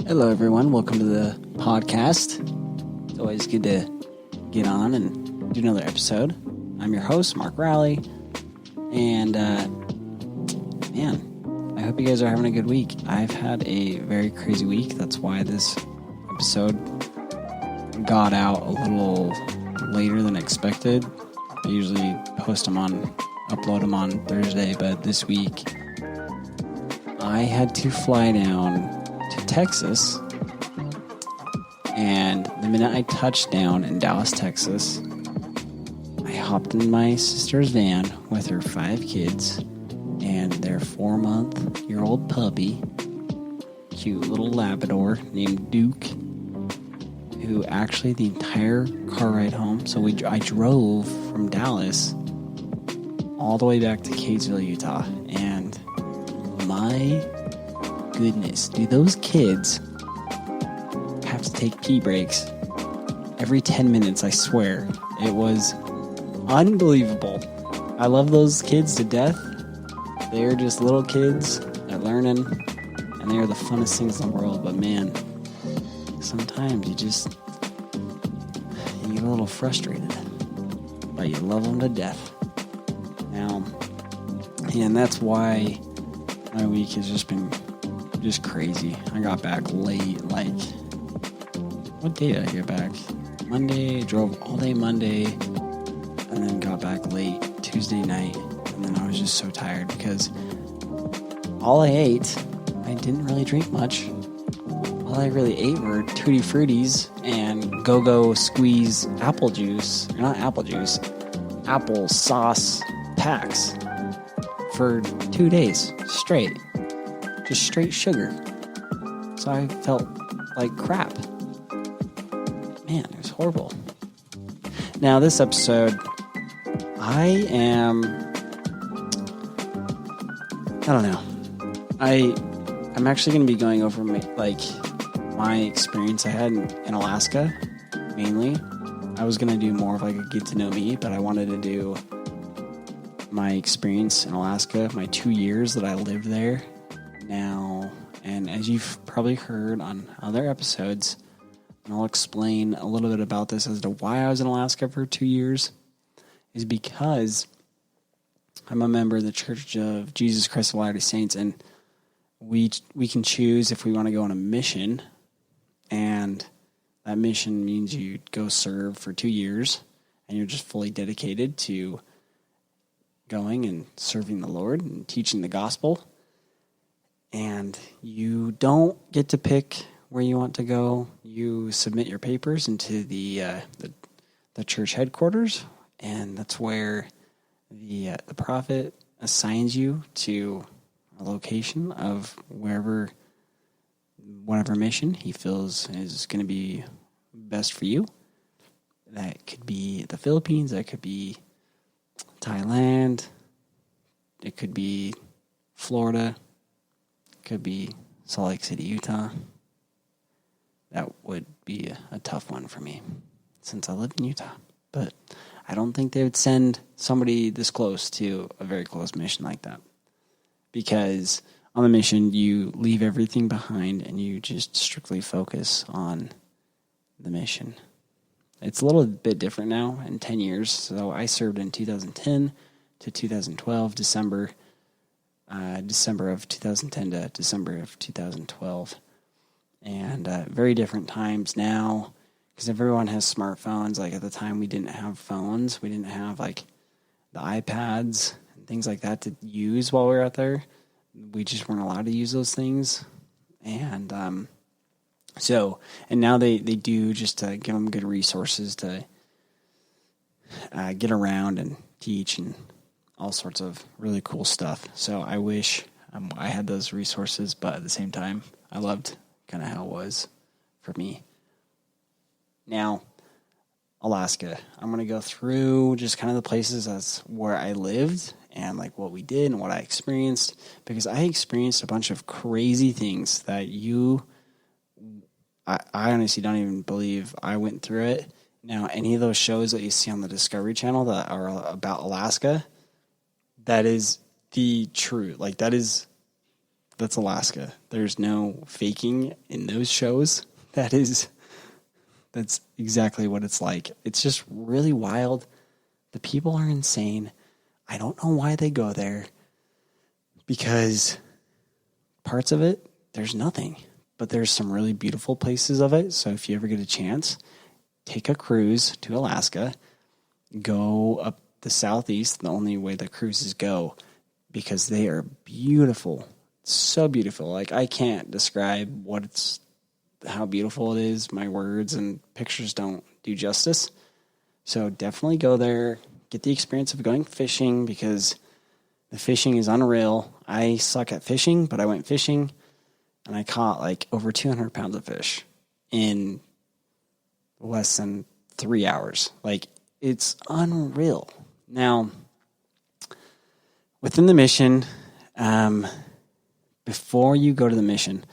Hello, everyone. Welcome to the podcast. It's always good to get on and do another episode. I'm your host, Mark Rowley, and I hope you guys are having a good week. I've had a very crazy week. That's why this episode got out a little later than expected. I usually upload them on Thursday, but this week I had to fly down to Texas, and the minute I touched down in Dallas, Texas, I hopped in my sister's van with her 5 kids and their 4-month-old puppy, cute little Labrador named Duke, who actually the entire car ride home, so I drove from Dallas all the way back to Kaysville, Utah, and my goodness, do those kids have to take pee breaks every 10 minutes, I swear. It was unbelievable. I love those kids to death. They're just little kids. They're learning, and they are the funnest things in the world. But man, sometimes you get a little frustrated, but you love them to death. Now, and that's why my week has just been crazy. I got back late, what day did I get back? Monday, drove all day Monday, and then got back late Tuesday night, and then I was just so tired because all I ate, I didn't really drink much. All I really ate were Tutti Fruttis and Go-Go Squeeze apple sauce packs for 2 days straight. Just straight sugar. So I felt like crap. Man, it was horrible. Now, this episode, I don't know. I'm actually going to be going over my experience I had in Alaska, mainly. I was going to do more of a get to know me, but I wanted to do my experience in Alaska, my 2 years that I lived there. Now, and as you've probably heard on other episodes, and I'll explain a little bit about this as to why I was in Alaska for 2 years, is because I'm a member of the Church of Jesus Christ of Latter-day Saints, and we can choose if we want to go on a mission, and that mission means you go serve for 2 years, and you're just fully dedicated to going and serving the Lord and teaching the gospel. And you don't get to pick where you want to go. You submit your papers into the church headquarters, and that's where the prophet assigns you to a location of whatever mission he feels is going to be best for you. That could be the Philippines. That could be Thailand. It could be Florida. Could be Salt Lake City, Utah. That would be a tough one for me since I live in Utah. But I don't think they would send somebody this close to a very close mission like that. Because on the mission, you leave everything behind and you just strictly focus on the mission. It's a little bit different now in 10 years. So I served in 2010 to 2012, December of 2010 to December of 2012. And very different times now because everyone has smartphones. Like at the time, we didn't have phones. We didn't have the iPads and things like that to use while we were out there. We just weren't allowed to use those things. And and now they do just to give them good resources to get around and teach and all sorts of really cool stuff. So I wish I had those resources, but at the same time, I loved kind of how it was for me. Now, Alaska. I'm going to go through just kind of the places as where I lived and what we did and what I experienced, because I experienced a bunch of crazy things that I honestly don't even believe I went through it. Now, any of those shows that you see on the Discovery Channel that are about Alaska, that is the truth. That is That's Alaska. There's no faking in those shows. That's exactly what it's like. It's just really wild. The people are insane. I don't know why they go there, because parts of it, there's nothing. But there's some really beautiful places of it. So if you ever get a chance, take a cruise to Alaska, go up the southeast, the only way the cruises go, because they are beautiful. So beautiful. Like, I can't describe how beautiful it is. My words and pictures don't do justice. So definitely go there, get the experience of going fishing, because the fishing is unreal. I suck at fishing, but I went fishing and I caught like over 200 pounds of fish in less than 3 hours. Like, it's unreal. Now, within the mission, before you go to the mission,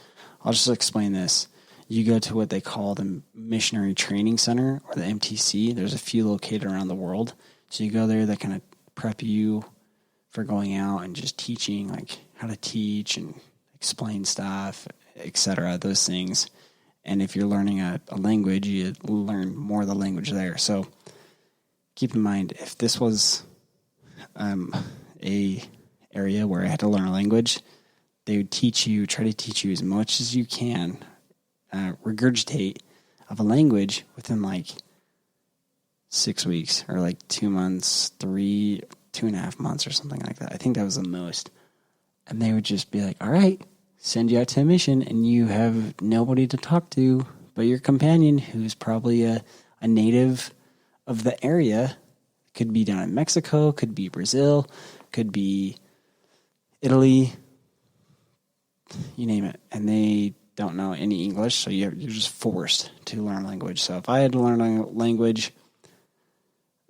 I'll just explain this. You go to what they call the Missionary Training Center, or the MTC. There's a few located around the world. So you go there, they kind of prep you for going out and just teaching, like how to teach and explain stuff, etc., those things. And if you're learning a language, you learn more of the language there. So keep in mind, if this was a area where I had to learn a language, they would try to teach you as much as you can, regurgitate of a language within like 6 weeks, or like 2 months, 2.5 months, or something like that. I think that was the most. And they would just be like, all right, send you out to a mission, and you have nobody to talk to but your companion, who's probably a native of the area. Could be down in Mexico, could be Brazil, could be Italy, you name it. And they don't know any English, so you're just forced to learn language. So if I had to learn a language,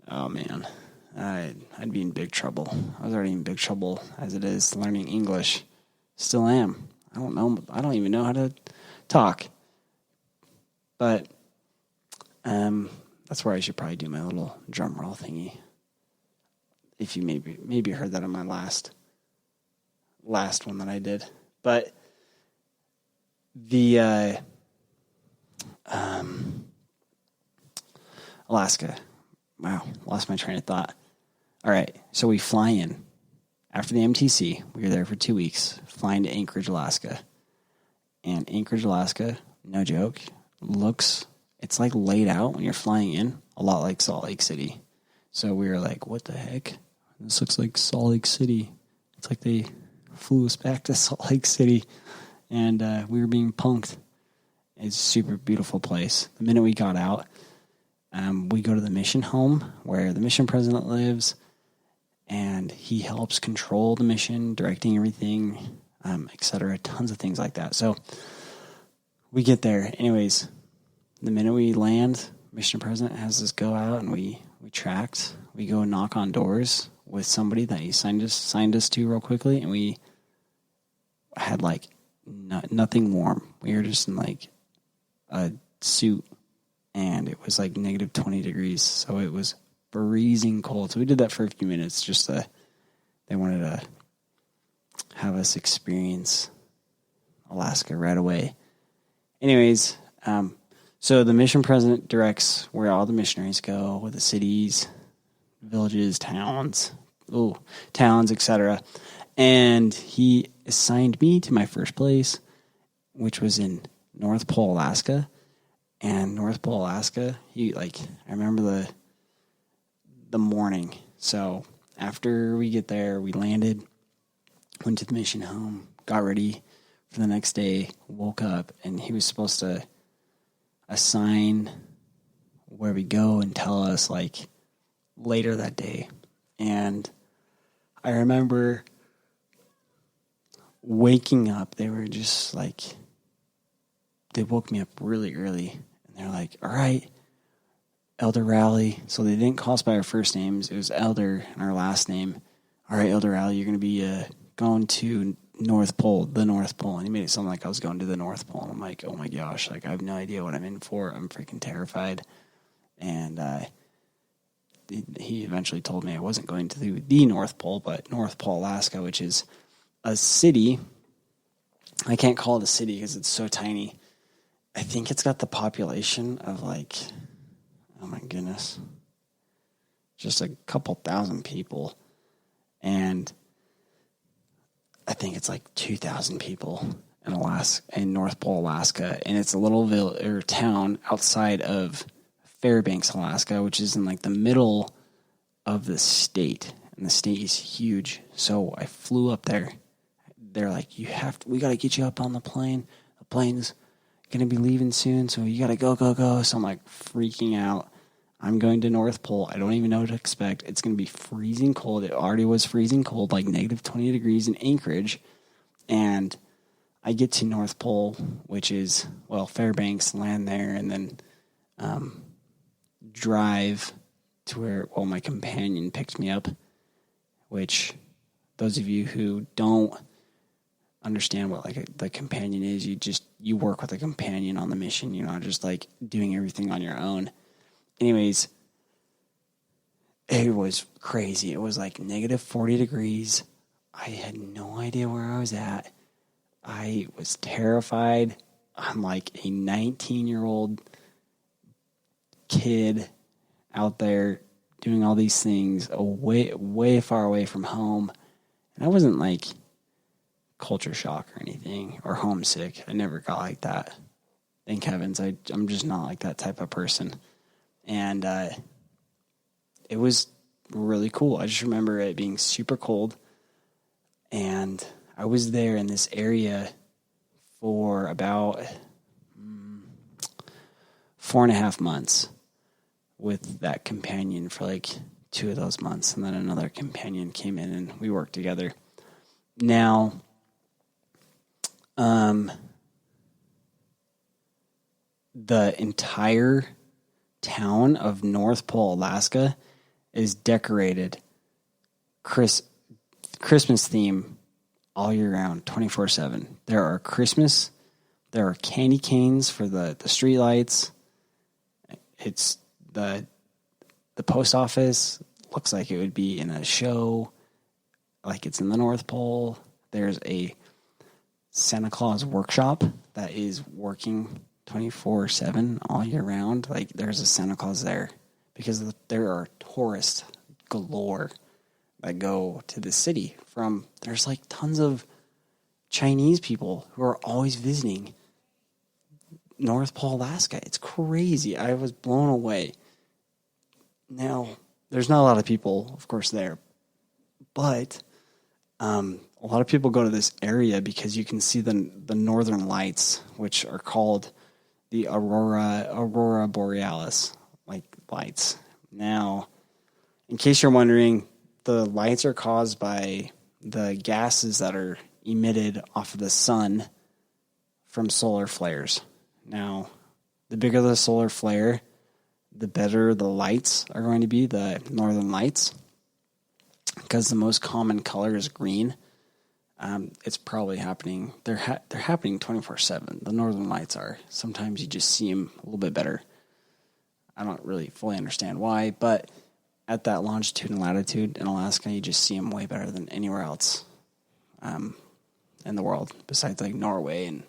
oh man, I'd be in big trouble. I was already in big trouble as it is learning English. Still am. I don't even know how to talk. But that's where I should probably do my little drum roll thingy. If you maybe heard that on my last one that I did. But the Alaska. Wow, lost my train of thought. All right, so we fly in. After the MTC, we were there for 2 weeks, flying to Anchorage, Alaska. And Anchorage, Alaska, no joke, it's like laid out when you're flying in, a lot like Salt Lake City. So we were like, what the heck? This looks like Salt Lake City. It's like they flew us back to Salt Lake City, and we were being punked. It's a super beautiful place. The minute we got out, we go to the mission home where the mission president lives, and he helps control the mission, directing everything, etc. Tons of things like that. So we get there. Anyways, the minute we land, mission president has us go out, and we tracked. We go knock on doors with somebody that he signed us to real quickly, and we had like nothing warm. We were just in like a suit, and it was like negative 20 degrees, so it was freezing cold. So we did that for a few minutes, just they wanted to have us experience Alaska right away. Anyways, so the mission president directs where all the missionaries go, with the cities, villages, towns, etc. And he assigned me to my first place, which was in North Pole, Alaska. And North Pole, Alaska, I remember the morning. So after we get there, we landed, went to the mission home, got ready for the next day, woke up, and he was supposed to assign where we go and tell us like later that day. And I remember waking up, they were just like, they woke me up really early, and they're like, all right, Elder Rowley. So they didn't call us by our first names. It was Elder and our last name. All right, Elder Rowley, you're going to be going to the North Pole. And he made it sound like I was going to the North Pole. And I'm like, oh my gosh, like I have no idea what I'm in for. I'm freaking terrified. And he eventually told me I wasn't going to the North Pole, but North Pole, Alaska, which is a city I can't call it a city because it's so tiny. I think it's got the population of like, oh my goodness, just a couple thousand people. And I think it's like 2,000 people in in North Pole, Alaska. And it's a little town outside of Fairbanks, Alaska, which is in like the middle of the state. And the state is huge. So I flew up there. They're like, we got to get you up on the plane. The plane's going to be leaving soon, so you got to go. So I'm like freaking out. I'm going to North Pole. I don't even know what to expect. It's going to be freezing cold. It already was freezing cold, like negative 20 degrees in Anchorage. And I get to North Pole, which is, Fairbanks, land there, and then drive to where, my companion picked me up, which those of you who don't understand what the companion is, you work with a companion on the mission. You're not just like doing everything on your own. Anyways, it was crazy. It was like negative 40 degrees. I had no idea where I was at. I was terrified. I'm like a 19-year-old kid out there doing all these things way, way far away from home. And I wasn't like culture shock or anything or homesick. I never got like that. Thank heavens. I'm just not like that type of person. And it was really cool. I just remember it being super cold. And I was there in this area for about 4.5 months with that companion for like 2 of those months. And then another companion came in and we worked together. Now, the entire town of North Pole, Alaska is decorated Christmas theme all year round, 24/7. There are candy canes for the street lights. It's the post office looks like it would be in a show, like it's in the North Pole. There's a Santa Claus workshop that is working 24/7 all year round. Like there's a Santa Claus there because there are tourists galore that go to the city there's like tons of Chinese people who are always visiting North Pole, Alaska. It's crazy. I was blown away. Now, there's not a lot of people, of course, there, but a lot of people go to this area because you can see the northern lights, which are called the Aurora Borealis, like lights. Now, in case you're wondering, the lights are caused by the gases that are emitted off of the sun from solar flares. Now, the bigger the solar flare, the better the lights are going to be, the northern lights, because the most common color is green. It's probably happening. They're happening 24/7. The northern lights are. Sometimes you just see them a little bit better. I don't really fully understand why, but at that longitude and latitude in Alaska, you just see them way better than anywhere else in the world, besides like Norway and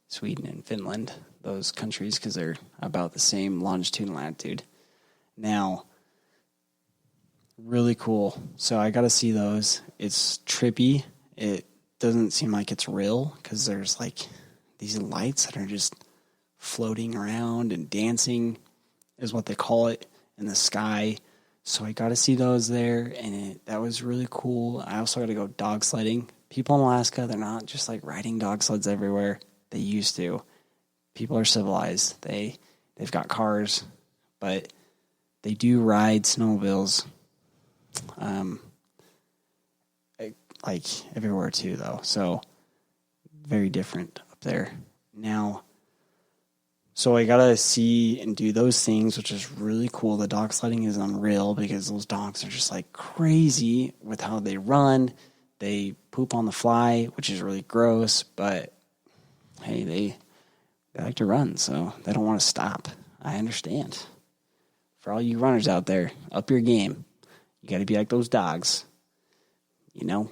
Sweden and Finland, those countries, because they're about the same longitude and latitude. Now, really cool. So I got to see those. It's trippy. It doesn't seem like it's real because there's like these lights that are just floating around and dancing is what they call it in the sky. So I got to see those there, and that was really cool. I also got to go dog sledding. People in Alaska, they're not just like riding dog sleds everywhere. They used to. People are civilized. They've got cars, but they do ride snowmobiles. Like everywhere too, though. So very different up there. Now, so I gotta see and do those things, which is really cool. The dog sledding is unreal because those dogs are just like crazy with how they run. They poop on the fly, which is really gross, but hey, they like to run, so they don't want to stop. I understand. For all you runners out there, up your game. You got to be like those dogs, you know?